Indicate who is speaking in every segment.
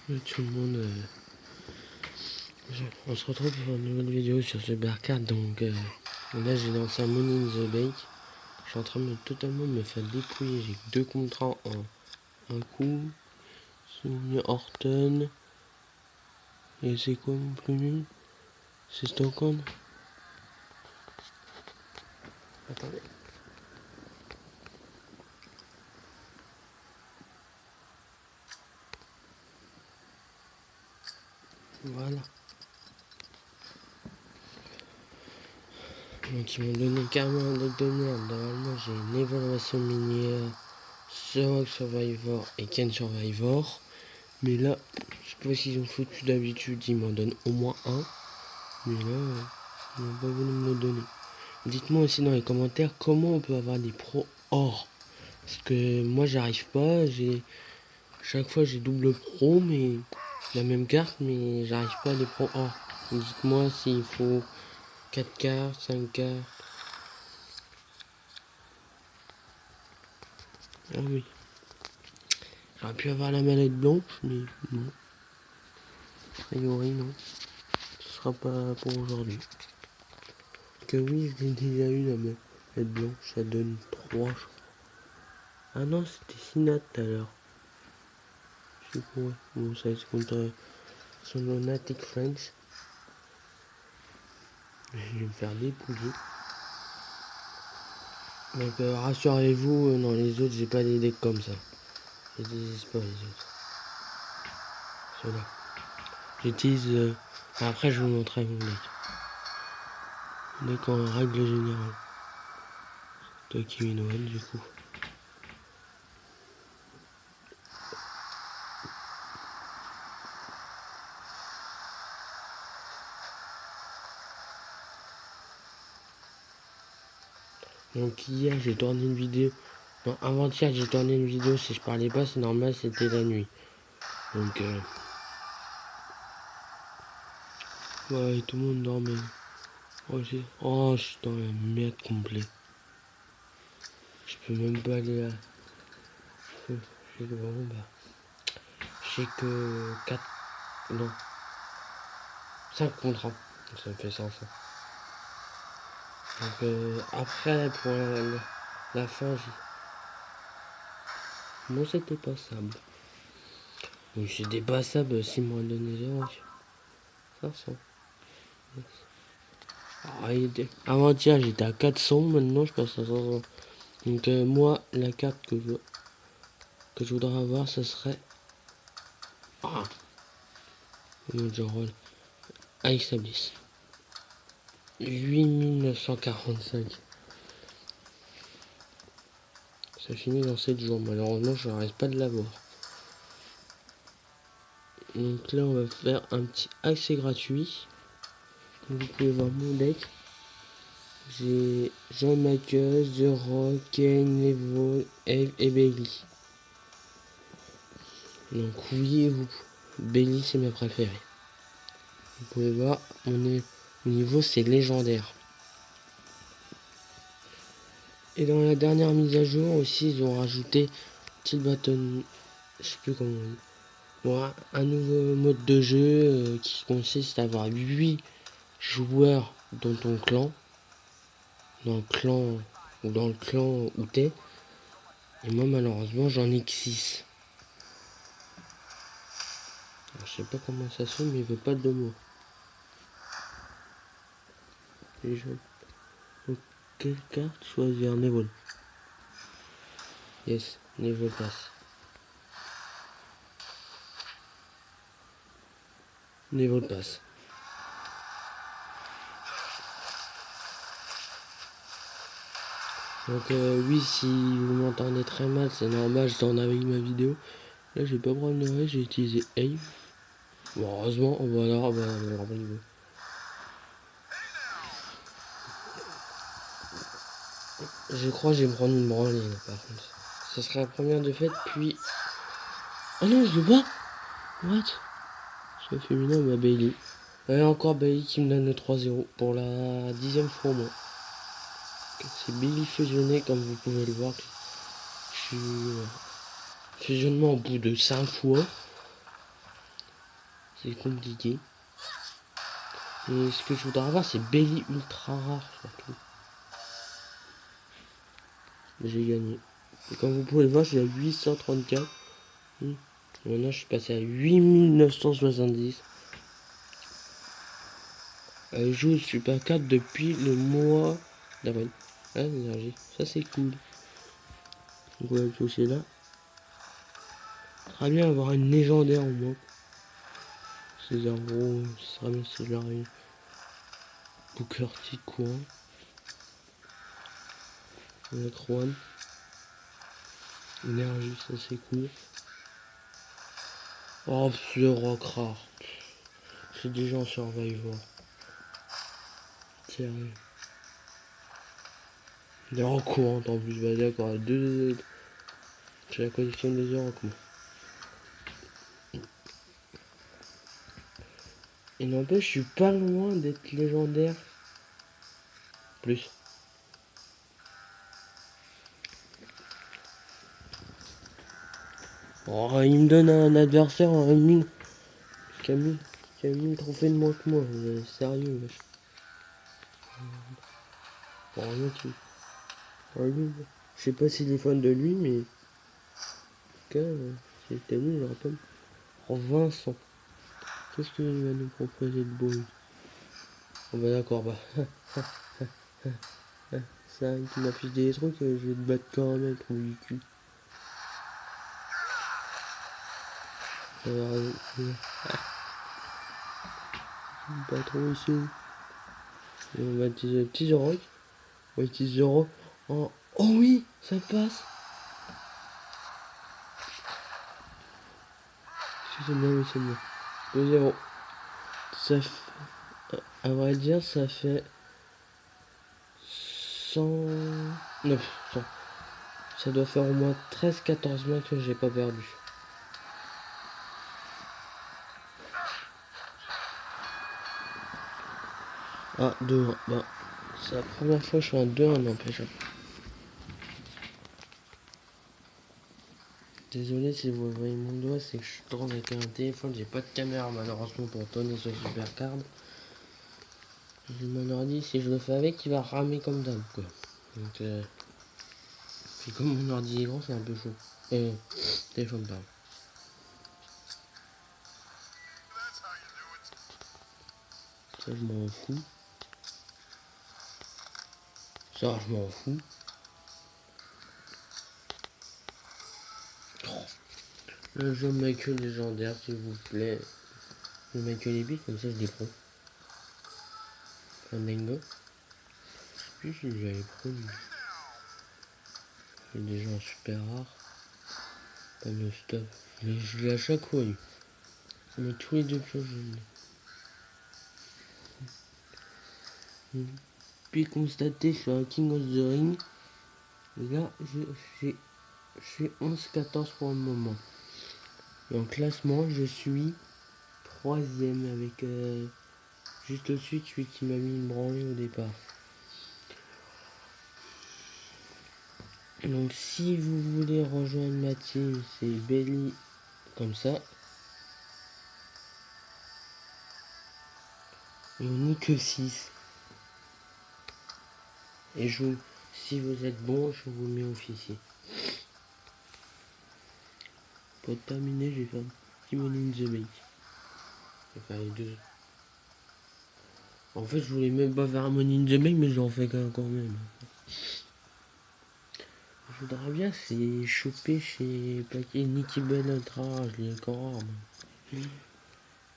Speaker 1: Salut tout le monde, on se retrouve pour une nouvelle vidéo sur Supercard. Donc là j'ai lancé un Money in the Bank. Je suis en train de totalement me faire dépouiller. J'ai que 2 contrats en un coup. Souvenir Horton. Et c'est quoi mon plus nul? C'est Stockholm. Attendez. Voilà. Donc ils m'ont donné carrément un deck de merde. Normalement j'ai une évaluation minière, Rock Survivor et Ken Survivor. Mais là, je sais pas s'ils ont foutu d'habitude, ils m'en donnent au moins un. Mais là, ils n'ont pas voulu me le donner. Dites-moi aussi dans les commentaires comment on peut avoir des pros or. Parce que moi j'arrive pas, chaque fois j'ai double pro mais la même carte mais j'arrive pas à des pros or. Dites-moi s'il faut 4 cartes, 5 cartes. Ah oui. J'aurais pu avoir la mallette blanche mais non. A priori non. Ce sera pas pour aujourd'hui. Que oui, je l'ai déjà eu la mallette blanche, ça donne 3 je crois. Ah non, c'était Sinat tout à l'heure. Je sais pas. Bon, ça c'est contre son Lunatic Friends. Je vais me faire dépouiller. Donc rassurez-vous, dans les autres, j'ai pas des decks comme ça. Je n'utilise pas les autres. Ceux-là. J'utilise... Après, je vous montrerai mon deck. Deck en règle générale. Toki Noël, du coup. Donc hier, j'ai tourné une vidéo. Non, avant-hier, j'ai tourné une vidéo. Si je parlais pas, c'est normal, c'était la nuit. Donc, ouais, tout le monde dormait. Oh, je suis dans la merde complète. Je peux même pas aller là. J'ai que vraiment bah. J'ai que 4. Non. 5 contrats. Ça me fait 500. Donc après, pour la fin, non, c'était passable. Donc c'était passable si moi donné 0. 500. Avant-hier, j'étais à 400. Maintenant, je passe à 500. Donc moi, la carte que je voudrais avoir, ce serait... Ah, genre... Ice Abyss. 8945. Ça finit dans 7 jours. Malheureusement, je n'arrête pas de l'avoir. Donc là, on va faire un petit accès gratuit. Vous pouvez voir mon deck. J'ai John Michaels, The Rock, Kane, Neville, Eve et Bailey. Donc oui, Bailey c'est ma préférée. Vous pouvez voir, on est au niveau c'est légendaire. Et dans la dernière mise à jour aussi, ils ont rajouté Till Button, je sais plus comment on dit. Bon, un nouveau mode de jeu qui consiste à avoir 8 joueurs dans ton clan. Dans le clan où t'es. Et moi malheureusement j'en ai que 6. Alors, je sais pas comment ça se fait mais il veut pas de moi. Les jeux. Donc quelle carte choisir? Neville. Yes, Neville passe. Neville passe. Donc oui, si vous m'entendez très mal, c'est normal, je tourne avec ma vidéo. Là j'ai pas problème de vrai, j'ai utilisé Ave. Bon, heureusement, voilà, bah, je crois que je vais me prendre une branlée là, par contre. Ce sera la première de fête, puis... Oh non, je le bats. What? Soit féminin, bah Bailey. Et encore Bailey qui me donne le 3-0 pour la 10e fois au moins. C'est Bailey fusionné, comme vous pouvez le voir. Je suis fusionnement au bout de 5 fois. c'est compliqué. Et ce que je voudrais avoir, c'est Belly ultra rare surtout. J'ai gagné. Et comme vous pouvez le voir, je suis à 834. Maintenant, je suis passé à 8970. Je joue au Super 4 depuis le mois d'avril. Ah, l'énergie. Ça, c'est cool. Donc, on va le toucher là. Très bien avoir une légendaire au moins. C'est zéro. Ce serait bien si je l'arrive. Booker T courant. Notre one. Énergie, ça c'est cool. Oh, le rock rare. C'est déjà en survivor. Sérieux. Des rocs courantes en plus. Bah d'accord, deux. J'ai la collection des rocs moi. Et n'empêche, je suis pas loin d'être légendaire. Plus. Oh, il me donne un adversaire en mine. Camille le trophée de moins que moi. Sérieux, wesh. Oh, rien tu. Oh, lui, je sais pas s'il est fan de lui, mais. En tout cas, si c'était lui, je le rappelle. Oh, Vincent. Qu'est-ce qu'il va nous proposer de beau lui? Oh, bah d'accord, bah. Ça, qui m'affiche des trucs, je vais te battre quand même, trop du cul. Alors, pas trop ici. Et on va utiliser le petit Zoroc. On va utiliser Zoro. Oh, oh oui, ça passe. C'est bien, oui, c'est bien. 2-0. Ça fait, à vrai dire, ça fait 109. 100. Ça doit faire au moins 13-14 mois que j'ai pas perdu. Ah, 2-1. Bah, c'est la première fois que je suis un 2-1, n'empêche. Désolé si vous voyez mon doigt, c'est que je tourne avec un téléphone, j'ai pas de caméra malheureusement pour tourner sur Supercard. J'ai mon ordi, si je le fais avec, il va ramer comme d'hab quoi. Donc puis comme mon ordi est grand, c'est un peu chaud. Téléphone pardon. Ça je m'en fous. Ça je m'en fous. Le jeu Michael légendaire s'il vous plaît. Le Michael épique, comme ça je les prends. Fandango. Puis si j'avais pris. J'ai déjà un super rare. Pas le stop. Mais je l'ai à chaque fois lui. Mais tous les deux pioches je l'ai. Puis constater sur un King of the Ring. Là je suis 11-14 pour le moment. Et en classement je suis 3ème avec juste au-dessus de celui qui m'a mis une branlée au départ. Donc si vous voulez rejoindre ma team, c'est Belly comme ça. Et on n'est que 6. Et si vous êtes bon, je vous mets officier. Pour terminer, j'ai fait un petit Money in the Bank. Enfin, les deux. En fait, je voulais même pas faire un Money in the Bank, mais j'en fais quand même. Je voudrais bien, c'est choper chez Paquet Nicky Bell Ultra, je l'ai encore rare.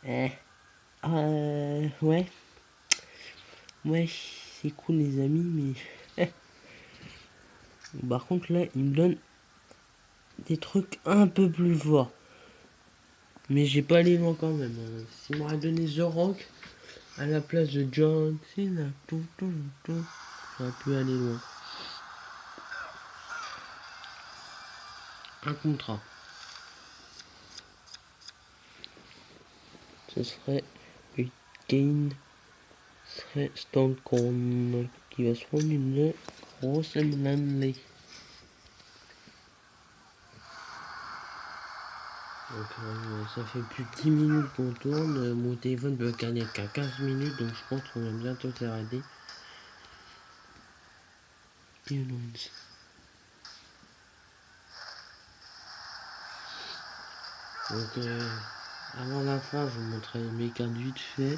Speaker 1: Ouais. Ouais, c'est cool les amis, mais... Par contre, là, il me donne des trucs un peu plus forts. Mais j'ai pas allé loin quand même. S'il m'aurait donné The Rock à la place de John Cena, j'aurais pu aller loin. Un contrat. Ce serait Kane serait Stone Cold qui va se prendre une grosse Manley. Donc ça fait plus de 10 minutes qu'on tourne. Mon téléphone peut caler qu'à 15 minutes, donc je pense qu'on va bientôt s'arrêter. Donc avant la fin, je vous montrerai mes cartes vite fait.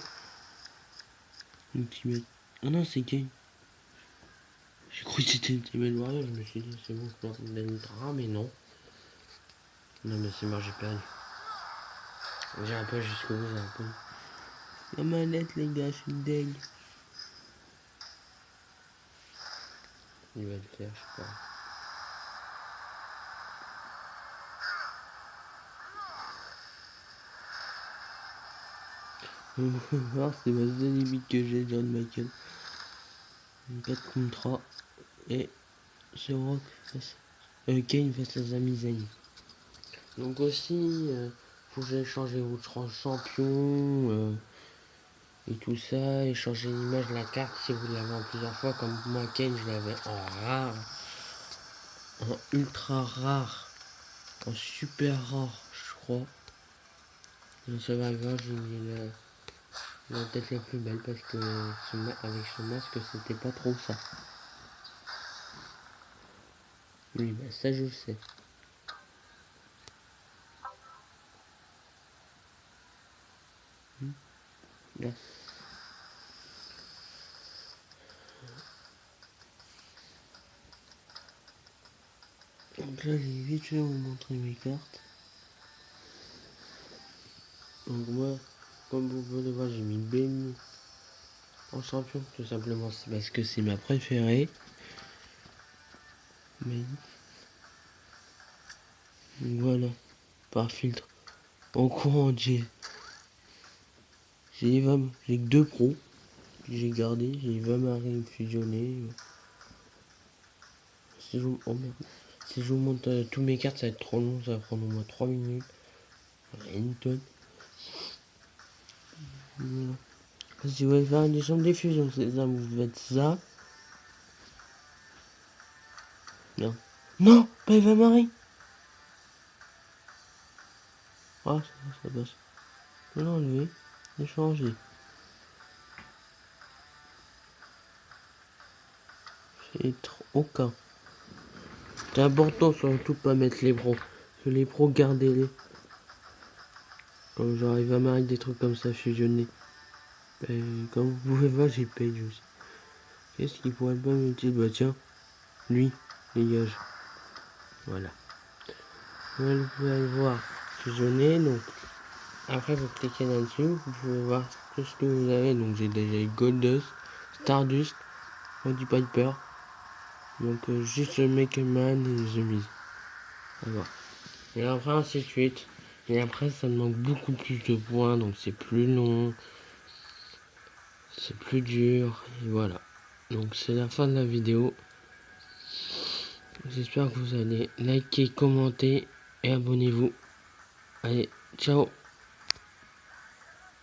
Speaker 1: Ultimate. Ah non, c'est Kane. J'ai cru que c'était Ultimate Warrior, je me suis dit c'est bon, je peux l'Ultra, mais non. Non mais c'est mort, j'ai perdu. J'ai un peu jusqu'au bout, j'ai un peu. La manette les gars, je suis deg. Il va le faire, je sais pas. On va voir, c'est ma seule limite que j'ai, John Michael. 4 contre 3. Et ce Rock face. Kane face à Sami Zayn. Donc aussi, faut que j'aille changer votre champion et tout ça, et changer l'image de la carte si vous l'avez en plusieurs fois, comme moi Kane je l'avais en rare, en ultra rare, en super rare je crois. Dans Survivor j'ai mis la tête la plus belle parce que avec ce masque c'était pas trop ça. Oui bah ça je le sais. Là. Donc là j'ai vite fait vous montrer mes cartes. Donc moi, comme vous pouvez le voir, j'ai mis Benny en champion, tout simplement c'est parce que c'est ma préférée. Mais voilà, par filtre. En courant, j'ai que 2 pros que j'ai gardé. J'ai Eva Marie fusionné. Si je, oh merde. Si je vous montre tous mes cartes, ça va être trop long, ça va prendre au moins 3 minutes. Une tonne. Voilà. Si vous voulez faire une échange des fusions, c'est ça, vous faites ça. Non. Non, pas Eva Marie. Ah, ça passe. Je vais l'enlever. Échanger. C'est trop aucun. C'est important surtout pas mettre les pros. Parce que les pros, gardez-les. Quand j'arrive à m'arrêter des trucs comme ça fusionnés. Et comme vous pouvez voir, j'ai payé aussi. Qu'est-ce qu'il pourrait pas me dire? Bah tiens, lui, dégage. Voilà. Voilà, vous pouvez aller voir fusionner. Donc après vous cliquez là-dessus, vous pouvez voir tout ce que vous avez. Donc j'ai déjà eu Goldust, Stardust, Roddy Piper. Donc juste le Makeman et The Miz. Voilà. Et après ainsi de suite. Et après ça demande beaucoup plus de points, donc c'est plus long. C'est plus dur. Et voilà. Donc c'est la fin de la vidéo. J'espère que vous allez liker, commenter et abonnez-vous. Allez, ciao.